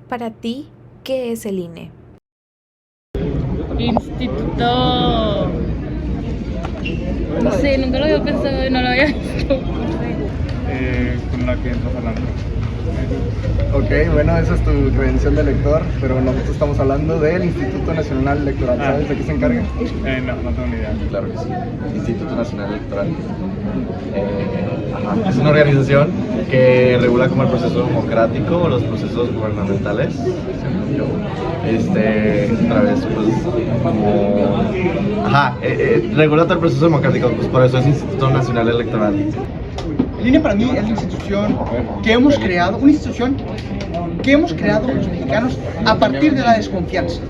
Para ti, ¿qué es el INE? Instituto. No sé, nunca lo había pensado y no lo había visto. Con la que estás hablando. Ok, bueno, esa es tu credencial de lector, pero nosotros estamos hablando del Instituto Nacional Electoral. ¿Sabes de qué se encarga? No tengo ni idea. Claro que sí, Instituto Nacional Electoral. Es una organización que regula como el proceso democrático o los procesos gubernamentales, según yo. Otra vez, pues, regula todo el proceso democrático, pues por eso es Instituto Nacional Electoral. El INE para mí es la institución que hemos creado, una institución que hemos creado los mexicanos a partir de la desconfianza.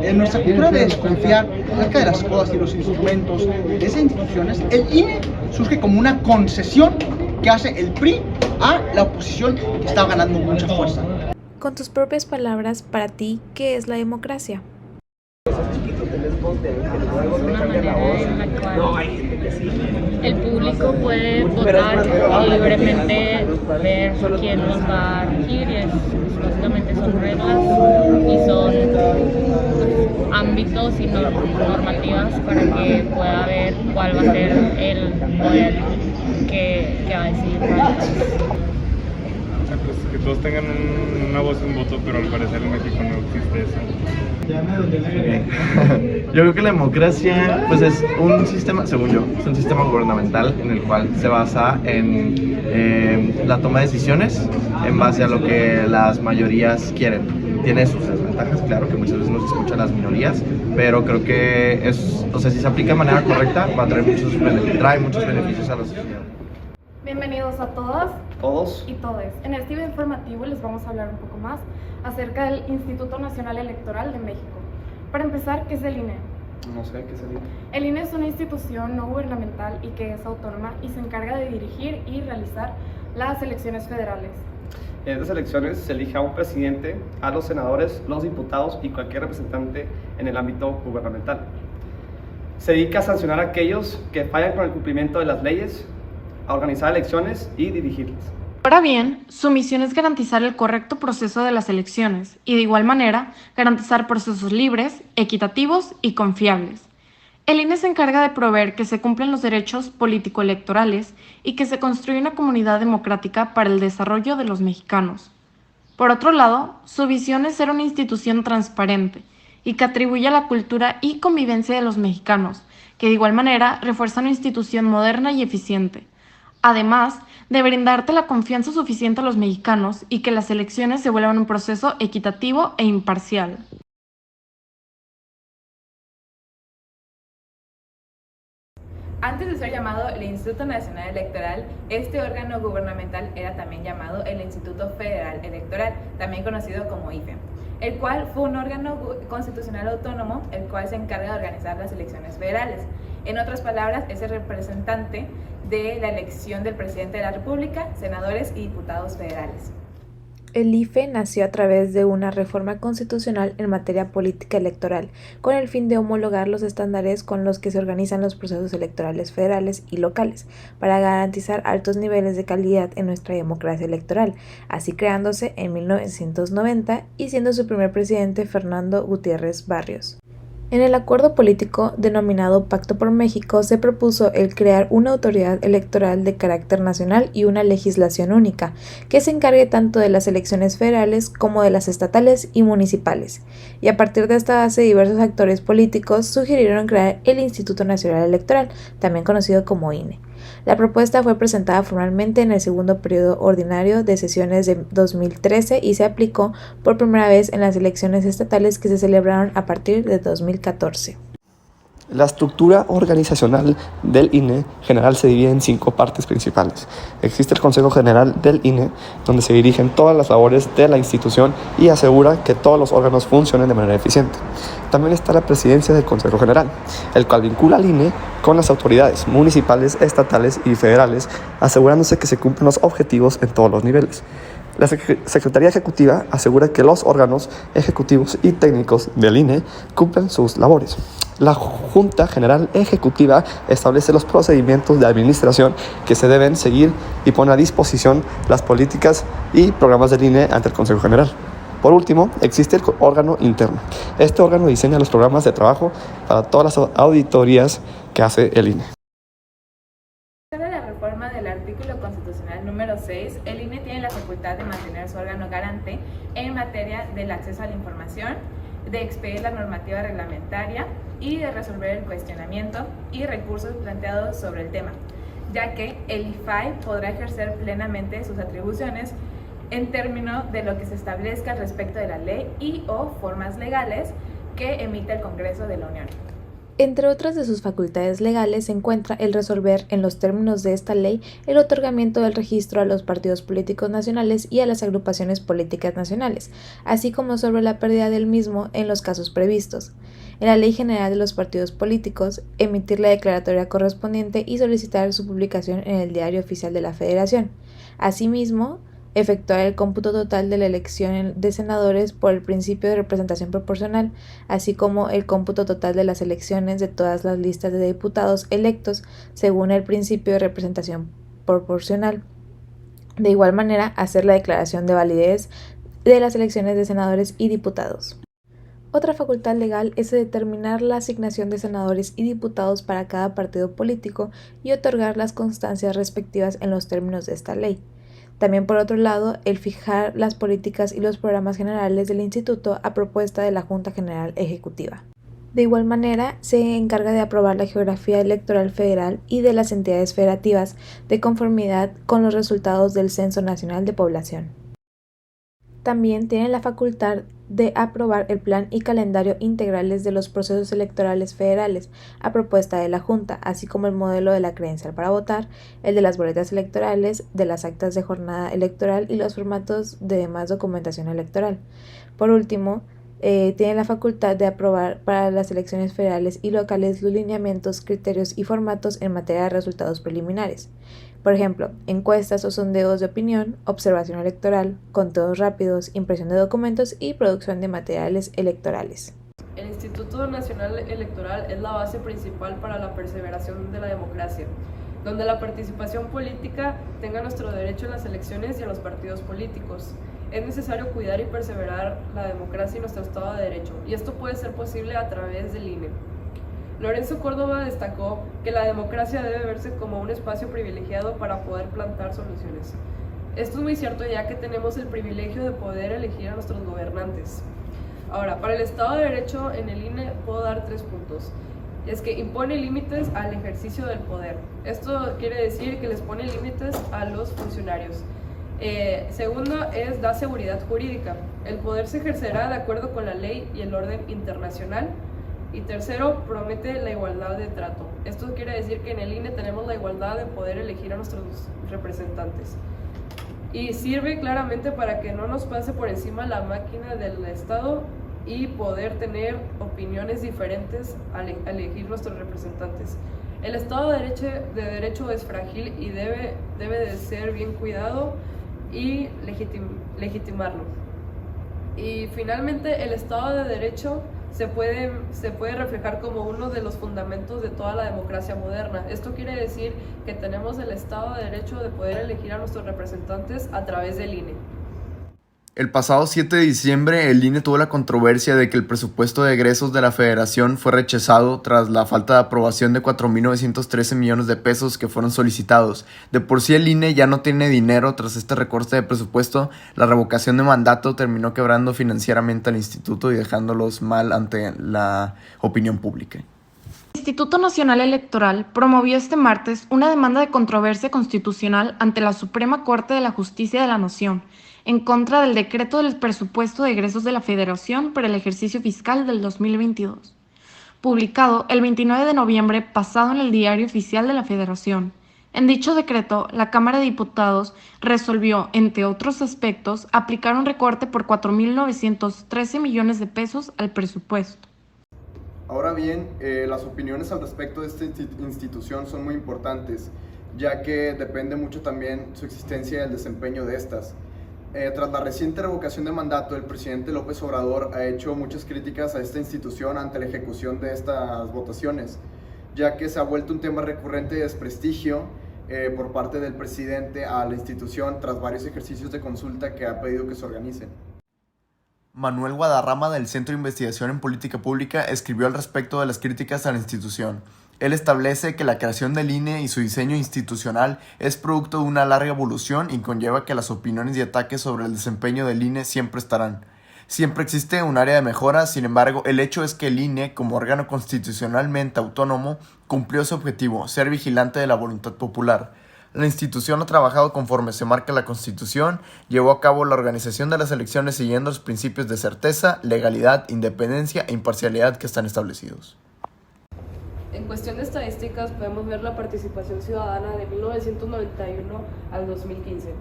En nuestra cultura de desconfiar acerca de las cosas y los instrumentos de esas instituciones, el INE surge como una concesión que hace el PRI a la oposición que está ganando mucha fuerza. Con tus propias palabras, para ti, ¿qué es la democracia? Una manera en la cual el público puede votar y libremente ver quién nos va a regir, básicamente son reglas y son ámbitos y normativas para que pueda ver cuál va a ser el poder que va a decidir para el país. Pues que todos tengan una voz y un voto, pero al parecer en México no existe eso. Yo creo que la democracia, pues, es un sistema, según yo, es un sistema gubernamental en el cual se basa en la toma de decisiones en base a lo que las mayorías quieren. Tiene sus desventajas, claro, que muchas veces no se escuchan las minorías, pero creo que si se aplica de manera correcta, va a traer muchos beneficios a la sociedad. Bienvenidos a todos y todes. En este video informativo les vamos a hablar un poco más acerca del Instituto Nacional Electoral de México. Para empezar, ¿qué es el INE? No sé qué es el INE. El INE es una institución no gubernamental y que es autónoma y se encarga de dirigir y realizar las elecciones federales. En estas elecciones se elige a un presidente, a los senadores, los diputados y cualquier representante en el ámbito gubernamental. Se dedica a sancionar a aquellos que fallan con el cumplimiento de las leyes, a organizar elecciones y dirigirlas. Ahora bien, su misión es garantizar el correcto proceso de las elecciones y de igual manera garantizar procesos libres, equitativos y confiables. El INE se encarga de proveer que se cumplen los derechos político-electorales y que se construya una comunidad democrática para el desarrollo de los mexicanos. Por otro lado, su visión es ser una institución transparente y que atribuye a la cultura y convivencia de los mexicanos, que de igual manera refuerza una institución moderna y eficiente. Además de brindarte la confianza suficiente a los mexicanos y que las elecciones se vuelvan un proceso equitativo e imparcial. Antes de ser llamado el Instituto Nacional Electoral, este órgano gubernamental era también llamado el Instituto Federal Electoral, también conocido como IFE, el cual fue un órgano constitucional autónomo, el cual se encarga de organizar las elecciones federales. En otras palabras, es el representante de la elección del presidente de la República, senadores y diputados federales. El IFE nació a través de una reforma constitucional en materia política electoral, con el fin de homologar los estándares con los que se organizan los procesos electorales federales y locales, para garantizar altos niveles de calidad en nuestra democracia electoral, así creándose en 1990 y siendo su primer presidente Fernando Gutiérrez Barrios. En el acuerdo político denominado Pacto por México se propuso el crear una autoridad electoral de carácter nacional y una legislación única que se encargue tanto de las elecciones federales como de las estatales y municipales. Y a partir de esta base, diversos actores políticos sugirieron crear el Instituto Nacional Electoral, también conocido como INE. La propuesta fue presentada formalmente en el segundo periodo ordinario de sesiones de 2013 y se aplicó por primera vez en las elecciones estatales que se celebraron a partir de 2014. La estructura organizacional del INE general se divide en 5 partes principales. Existe el Consejo General del INE, donde se dirigen todas las labores de la institución y asegura que todos los órganos funcionen de manera eficiente. También está la Presidencia del Consejo General, el cual vincula al INE con las autoridades municipales, estatales y federales, asegurándose que se cumplen los objetivos en todos los niveles. La Secretaría Ejecutiva asegura que los órganos ejecutivos y técnicos del INE cumplen sus labores. La Junta General Ejecutiva establece los procedimientos de administración que se deben seguir y pone a disposición las políticas y programas del INE ante el Consejo General. Por último, existe el órgano interno. Este órgano diseña los programas de trabajo para todas las auditorías que hace el INE. Para la reforma del artículo constitucional número 6, el INE tiene la facultad de mantener su órgano garante en materia del acceso a la información, de expedir la normativa reglamentaria y de resolver el cuestionamiento y recursos planteados sobre el tema, ya que el IFAI podrá ejercer plenamente sus atribuciones en términos de lo que se establezca respecto de la ley y o formas legales que emite el Congreso de la Unión. Entre otras de sus facultades legales se encuentra el resolver, en los términos de esta ley, el otorgamiento del registro a los partidos políticos nacionales y a las agrupaciones políticas nacionales, así como sobre la pérdida del mismo en los casos previstos. En la Ley General de los Partidos Políticos, emitir la declaratoria correspondiente y solicitar su publicación en el Diario Oficial de la Federación. Asimismo, efectuar el cómputo total de la elección de senadores por el principio de representación proporcional, así como el cómputo total de las elecciones de todas las listas de diputados electos según el principio de representación proporcional. De igual manera, hacer la declaración de validez de las elecciones de senadores y diputados. Otra facultad legal es determinar la asignación de senadores y diputados para cada partido político y otorgar las constancias respectivas en los términos de esta ley. También, por otro lado, el fijar las políticas y los programas generales del Instituto a propuesta de la Junta General Ejecutiva. De igual manera, se encarga de aprobar la geografía electoral federal y de las entidades federativas de conformidad con los resultados del Censo Nacional de Población. También tiene la facultad de aprobar el plan y calendario integrales de los procesos electorales federales a propuesta de la Junta, así como el modelo de la credencial para votar, el de las boletas electorales, de las actas de jornada electoral y los formatos de demás documentación electoral. Por último, tiene la facultad de aprobar para las elecciones federales y locales los lineamientos, criterios y formatos en materia de resultados preliminares. Por ejemplo, encuestas o sondeos de opinión, observación electoral, conteos rápidos, impresión de documentos y producción de materiales electorales. El Instituto Nacional Electoral es la base principal para la perseveración de la democracia, donde la participación política tenga nuestro derecho en las elecciones y en los partidos políticos. Es necesario cuidar y perseverar la democracia y nuestro Estado de Derecho, y esto puede ser posible a través del INE. Lorenzo Córdoba destacó que la democracia debe verse como un espacio privilegiado para poder plantar soluciones. Esto es muy cierto, ya que tenemos el privilegio de poder elegir a nuestros gobernantes. Ahora, para el Estado de Derecho en el INE puedo dar 3 puntos. Es que impone límites al ejercicio del poder. Esto quiere decir que les pone límites a los funcionarios. Segundo es da seguridad jurídica. El poder se ejercerá de acuerdo con la ley y el orden internacional. Y tercero, promete la igualdad de trato. Esto quiere decir que en el INE tenemos la igualdad de poder elegir a nuestros representantes. Y sirve claramente para que no nos pase por encima la máquina del Estado y poder tener opiniones diferentes al elegir nuestros representantes. El Estado de Derecho es frágil y debe de ser bien cuidado y legitimarlo. Y finalmente, el Estado de Derecho se puede reflejar como uno de los fundamentos de toda la democracia moderna. Esto quiere decir que tenemos el Estado de Derecho de poder elegir a nuestros representantes a través del INE. El pasado 7 de diciembre, el INE tuvo la controversia de que el presupuesto de egresos de la Federación fue rechazado tras la falta de aprobación de 4.913 millones de pesos que fueron solicitados. De por sí el INE ya no tiene dinero tras este recorte de presupuesto. La revocación de mandato terminó quebrando financieramente al instituto y dejándolos mal ante la opinión pública. El Instituto Nacional Electoral promovió este martes una demanda de controversia constitucional ante la Suprema Corte de la Justicia de la Nación, en contra del decreto del presupuesto de egresos de la Federación para el ejercicio fiscal del 2022, publicado el 29 de noviembre pasado en el Diario Oficial de la Federación. En dicho decreto, la Cámara de Diputados resolvió, entre otros aspectos, aplicar un recorte por 4.913 millones de pesos al presupuesto. Ahora bien, las opiniones al respecto de esta institución son muy importantes, ya que depende mucho también su existencia y el desempeño de estas. Tras la reciente revocación de mandato, el presidente López Obrador ha hecho muchas críticas a esta institución ante la ejecución de estas votaciones, ya que se ha vuelto un tema recurrente de desprestigio por parte del presidente a la institución tras varios ejercicios de consulta que ha pedido que se organicen. Manuel Guadarrama, del Centro de Investigación en Política Pública, escribió al respecto de las críticas a la institución. Él establece que la creación del INE y su diseño institucional es producto de una larga evolución y conlleva que las opiniones y ataques sobre el desempeño del INE siempre estarán. Siempre existe un área de mejora, sin embargo, el hecho es que el INE, como órgano constitucionalmente autónomo, cumplió su objetivo, ser vigilante de la voluntad popular. La institución ha trabajado conforme se marca la Constitución, llevó a cabo la organización de las elecciones siguiendo los principios de certeza, legalidad, independencia e imparcialidad que están establecidos. En cuestión de estadísticas podemos ver la participación ciudadana de 1991 al 2015.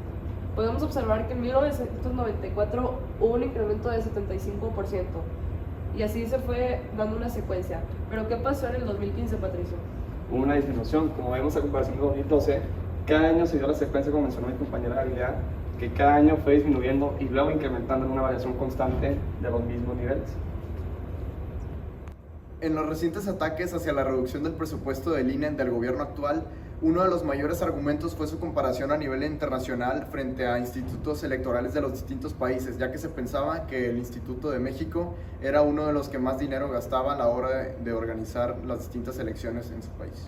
Podemos observar que en 1994 hubo un incremento de 75%, y así se fue dando una secuencia. Pero ¿qué pasó en el 2015, Patricio? Hubo una disminución, como vemos a comparación de 2012, cada año se dio la secuencia, como mencionó mi compañera Gabriela, que cada año fue disminuyendo y luego incrementando en una variación constante de los mismos niveles. En los recientes ataques hacia la reducción del presupuesto del INE del gobierno actual, uno de los mayores argumentos fue su comparación a nivel internacional frente a institutos electorales de los distintos países, ya que se pensaba que el Instituto de México era uno de los que más dinero gastaba a la hora de organizar las distintas elecciones en su país.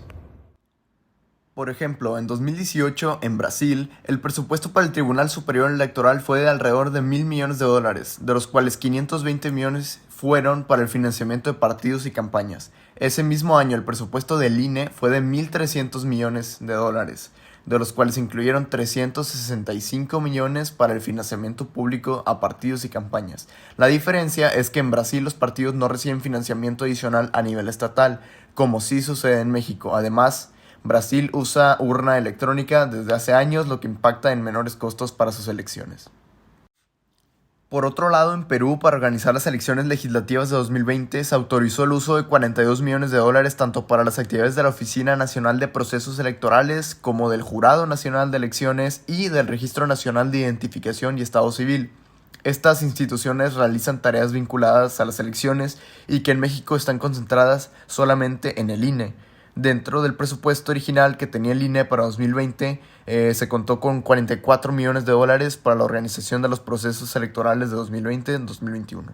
Por ejemplo, en 2018, en Brasil, el presupuesto para el Tribunal Superior Electoral fue de alrededor de $1.000 millones, de los cuales 520 millones fueron para el financiamiento de partidos y campañas. Ese mismo año, el presupuesto del INE fue de $1.300 millones, de los cuales incluyeron 365 millones para el financiamiento público a partidos y campañas. La diferencia es que en Brasil los partidos no reciben financiamiento adicional a nivel estatal, como sí sucede en México. Además, Brasil usa urna electrónica desde hace años, lo que impacta en menores costos para sus elecciones. Por otro lado, en Perú, para organizar las elecciones legislativas de 2020, se autorizó el uso de $42 millones tanto para las actividades de la Oficina Nacional de Procesos Electorales como del Jurado Nacional de Elecciones y del Registro Nacional de Identificación y Estado Civil. Estas instituciones realizan tareas vinculadas a las elecciones y que en México están concentradas solamente en el INE. Dentro del presupuesto original que tenía el INE para 2020, se contó con $44 millones para la organización de los procesos electorales de 2020 en 2021.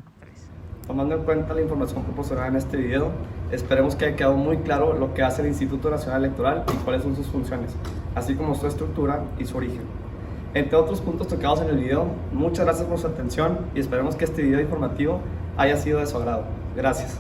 Tomando en cuenta la información proporcionada en este video, esperemos que haya quedado muy claro lo que hace el Instituto Nacional Electoral y cuáles son sus funciones, así como su estructura y su origen. Entre otros puntos tocados en el video, muchas gracias por su atención y esperemos que este video informativo haya sido de su agrado. Gracias.